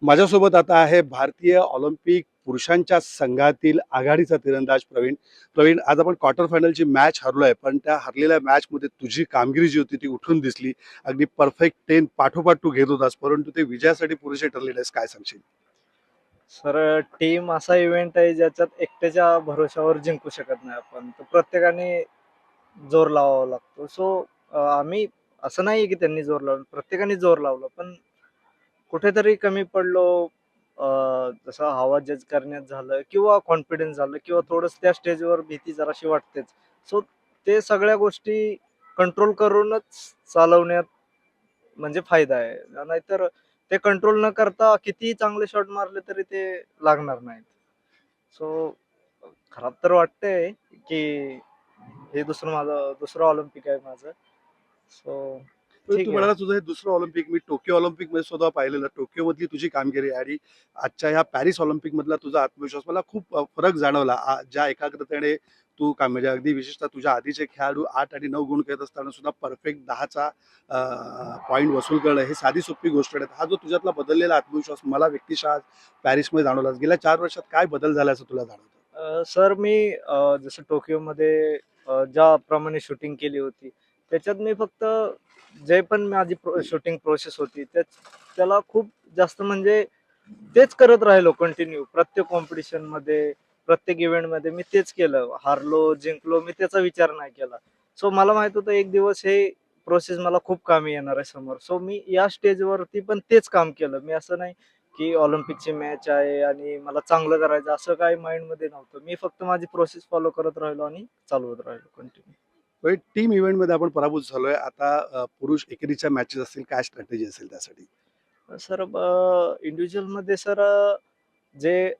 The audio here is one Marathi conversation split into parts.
माझ्यासोबत आता आहे भारतीय ऑलिम्पिक पुरुषांच्या संघातील आघाडीचा तिरंदाज प्रवीण. प्रवीण, आज आपण क्वार्टर फायनलची मॅच हरलोय, पण त्या हरलेल्या मॅचमध्ये तुझी कामगिरी जी होती ती उठून दिसली. अगदी परफेक्ट 10 पाठोपाठ तू घेत होतास, परंतु ते विजयासाठी पुरेसे ठरले नाहीस. काय सांगशील? सर, टीम असा इव्हेंट आहे ज्याच्यात एकट्याच्या भरोशावर जिंकू शकत नाही आपण. तर प्रत्येकाने जोर लावावा लागतो. आम्ही असं नाही की त्यांनी जोर लावला, प्रत्येकाने जोर लावला, पण कुठेतरी कमी पडलो. जसं हवा जज करण्यात झालं किंवा कॉन्फिडन्स झालं किंवा थोडंसं त्या स्टेजवर भीती जराशी वाटतेच. सो ते सगळ्या गोष्टी कंट्रोल करूनच चालवण्यात म्हणजे फायदा आहे. नाहीतर ते कंट्रोल न करता कितीही चांगले शॉट मारले तरी ते लागणार नाहीत. सो खराब तर वाटतंय की हे दुसरं ऑलिम्पिक आहे माझं. सो तर तू ठीक आहे. म्हणाला तुझं हे दुसरं ऑलिम्पिक. मी टोकियो ऑलिम्पिक मध्ये सुद्धा पाहिलेलं. टोकियो मधली तुझी कामगिरी आणि आजच्या ह्या पॅरिस ऑलिम्पिक मधला तुझा आत्मविश्वास मला खूप फरक जाणवला. ज्या एकाग्रतेने तू काम म्हणजे अगदी विशेषतः तुझ्या आधीचे खेळाडू 8 आणि 9 गुण खेळत असताना सुद्धा परफेक्ट 10चा पॉईंट वसूल करणं हे साधी सोपी गोष्ट नाही. हा जो तुझ्यातला बदललेला आत्मविश्वास मला व्यक्तिशः आज पॅरिसमध्ये जाणवला. गेल्या 4 वर्षात काय बदल झाला असं तुला जाणवतं? सर, मी जसं टोकियोमध्ये ज्याप्रमाणे शूटिंग केली होती, त्याच्यात मी फक्त जे पण माझी शूटिंग प्रोसेस होती, त्याला खूप जास्त म्हणजे तेच करत राहिलो कंटिन्यू. प्रत्येक कॉम्पिटिशनमध्ये, प्रत्येक इव्हेंटमध्ये मी तेच केलं. हारलो, जिंकलो, मी त्याचा विचार नाही केला. सो मला माहित होतं एक दिवस हे प्रोसेस मला खूप कामी येणार आहे समोर. सो मी या स्टेजवरती पण तेच काम केलं. मी असं नाही की ऑलिम्पिकची मॅच आहे आणि मला चांगलं करायचं असं काही माइंडमध्ये नव्हतं. मी फक्त माझी प्रोसेस फॉलो करत राहिलो आणि चालवत राहिलो कंटिन्यू. टीम इव्हेंटमध्ये आपण पराभूत झालोय. आता पुरुष एकेरीच्या मॅचेस असतील, काय स्ट्रॅटेजी असेल त्यासाठी? सर, इंडिव्हिज्युअलमध्ये सर, जे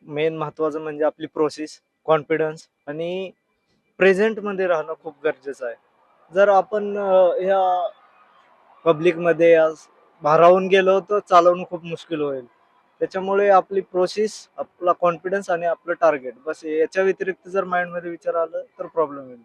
मेन महत्वाचं म्हणजे आपली प्रोसेस, कॉन्फिडन्स आणि प्रेझेंटमध्ये राहणं खूप गरजेचं आहे. जर आपण ह्या पब्लिकमध्ये भारावून गेलो तर चालवणं खूप मुश्किल होईल. त्याच्यामुळे आपली प्रोसेस, आपला कॉन्फिडन्स आणि आपलं टार्गेट बस याच्या व्यतिरिक्त जर माइंडमध्ये विचार आलं तर प्रॉब्लेम येईल.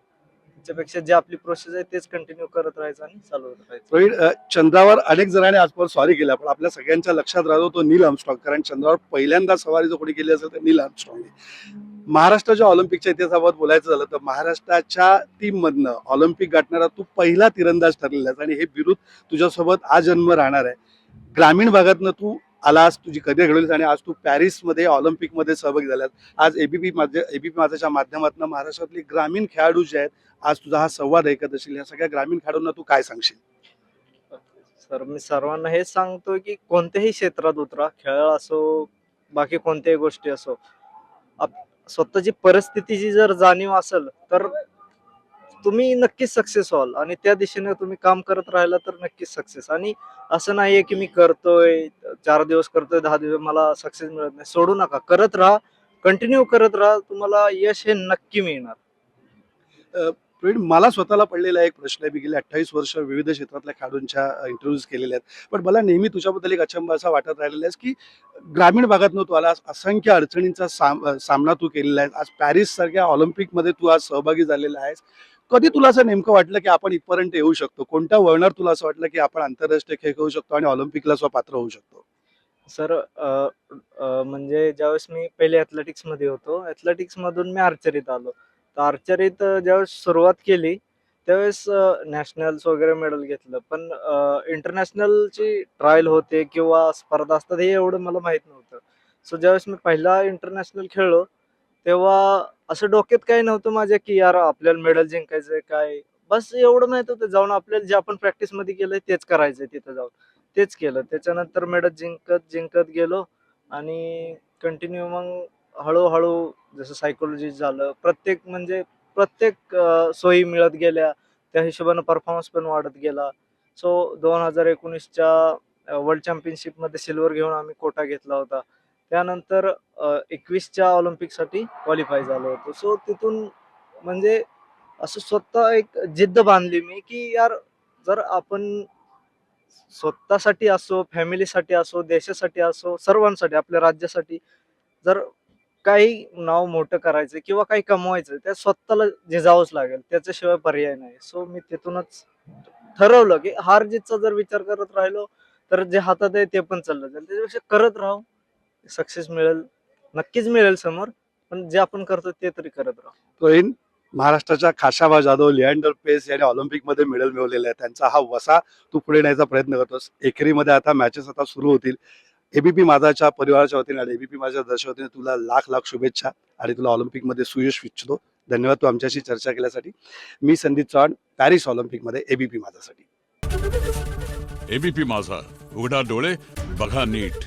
त्याच्यापेक्षा जे आपली प्रोसेस आहे तेच कंटिन्यू करत राहायचं आणि चालवत राहायचं. प्रवीण, चंद्रावर अनेक जणांनी आजपर्यंत स्वारी केल्या, पण आपल्या सगळ्यांच्या लक्षात राहतो तो नील आर्मस्ट्रॉंग. कारण चंद्रावर पहिल्यांदा सवारी जर कोणी केली असेल तर नील आर्मस्ट्रॉंग आहे. महाराष्ट्राच्या ऑलिम्पिकच्या इतिहासाबाबत बोलायचं झालं तर महाराष्ट्राच्या टीम मधनं ऑलिम्पिक गाठणारा तू पहिला तिरंदाज ठरलेला आहे आणि हे बिरुद तुझ्यासोबत आजन्म राहणार आहे. ग्रामीण भागातनं तू आलास, तुझी करिअर घडवलीस आणि आज तू पॅरिसमध्ये ऑलिम्पिकमध्ये सहभागी झालास. आज एबीपी माझ्याच्या माध्यमातून महाराष्ट्रातले ग्रामीण खेळाडू जे आहेत, आज तुझा हा संवाद ऐकत असतील, या सगळ्या ग्रामीण खेळाडूंना तू काय सांगशील? सर, मी सर्वांना हेच सांगतो की कोणत्याही क्षेत्रात उतरा, खेळ असो, बाकी कोणत्याही गोष्टी असो, स्वतःची परिस्थितीची जर जाणीव असेल तर तुम्ही नक्कीच सक्सेस व्हाल आणि त्या दिशेने तुम्ही काम करत राहिला तर नक्कीच सक्सेस. आणि असं नाहीये की मी करतोय 4 दिवस करतोय, 10 दिवस मला सक्सेस मिळत नाही. सोडू नका, करत राहा, कंटिन्यू करत राहा, तुम्हाला यश हे नक्की मिळणार. प्रवीण, मला स्वतःला पडलेला एक प्रश्न आहे. मी गेले 28 वर्ष विविध क्षेत्रातल्या खेळाडूंच्या इंटरव्ह्यूज केलेले आहेत, पण मला नेहमी तुझ्याबद्दल एक अचंबा असा वाटत राहिलेला आहे की ग्रामीण भागातनं तू आलास, असंख्य अडचणींचा सामना तू केलेला आहे. आज पॅरिस सारख्या ऑलिम्पिकमध्ये तू आज सहभागी झालेला आहेस. कधी तुला असं नेमकं वाटलं की आपण इथपर्यंत येऊ शकतो? कोणत्या वळणावर तुला असं वाटलं की आपण आंतरराष्ट्रीय खेळ खेळू शकतो आणि ऑलिम्पिकला सुद्धा पात्र होऊ शकतो? सर, म्हणजे ज्यावेळेस मी पहिले ॲथलेटिक्स मध्ये होतो, ॲथलेटिक्स मधून मी आर्चरीत आलो. तर आर्चरीत ज्यावेळेस सुरुवात केली त्यावेळेस नॅशनल्स वगैरे मेडल घेतलं. पण इंटरनॅशनलची ट्रायल होते किंवा स्पर्धा असतात हे एवढं मला माहित नव्हतं. सो ज्यावेळेस मी पहिला इंटरनॅशनल खेळलो तेव्हा असं डोक्यात काही नव्हतं माझ्या की यार आपल्याला मेडल जिंकायचंय काय. बस एवढं माहित होतं जाऊन आपल्याला जे आपण प्रॅक्टिस मध्ये केलंय तेच करायचंय तिथं जाऊन. तेच केलं. त्याच्यानंतर मेडल जिंकत जिंकत गेलो आणि कंटिन्यू मग हळूहळू जसं सायकोलॉजी झालं, प्रत्येक सोयी मिळत गेल्या. त्या हिशोबाने परफॉर्मन्स पण वाढत गेला. सो 2019च्या वर्ल्ड चॅम्पियनशिपमध्ये सिल्वर घेऊन आम्ही कोटा घेतला होता. त्यानंतर 21च्या ऑलिम्पिकसाठी क्वालिफाय झालो होतो. सो तिथून म्हणजे असं स्वतः एक जिद्द बांधली मी की यार, जर आपण स्वतःसाठी असो, फॅमिलीसाठी असो, देशासाठी असो, सर्वांसाठी, आपल्या राज्यासाठी जर काही नाव मोठं करायचं किंवा काही कमवायचं, त्या स्वतःला झिजावंच लागेल. त्याच्याशिवाय पर्याय नाही. सो मी तिथूनच ठरवलं की हार जीतचा जर विचार करत राहिलो तर जे हातात आहे ते पण चाललं जाईल. त्याच्यापेक्षा करत राहू, सक्सेस मिळेल, नक्कीच मिळेल समोर, पण जे आपण करतो ते तरी करत राहू. तो महाराष्ट्राच्या खाशाबा जाधव, लिअँडर पेस याने ऑलिम्पिकमध्ये मेडल मिळवलेला आहे. त्यांचा हा वसा तू पुढे नेण्याचा प्रयत्न करतोस. एकेरीमध्ये आता मॅचेस आता सुरू होतील. एबीपी माझाच्या परिवाराच्या वतीने आणि एबीपी माझ्या दर्शक वतीने तुला लाख लाख शुभेच्छा आणि तुला ऑलिम्पिकमध्ये सुयश इच्छितो. धन्यवाद तू आमच्याशी चर्चा केल्यासाठी. मी संदीप चव्हाण, पॅरिस ऑलिम्पिकमध्ये एबीपी माझासाठी. एबीपी माझा, उघडा डोळे बघा नीट.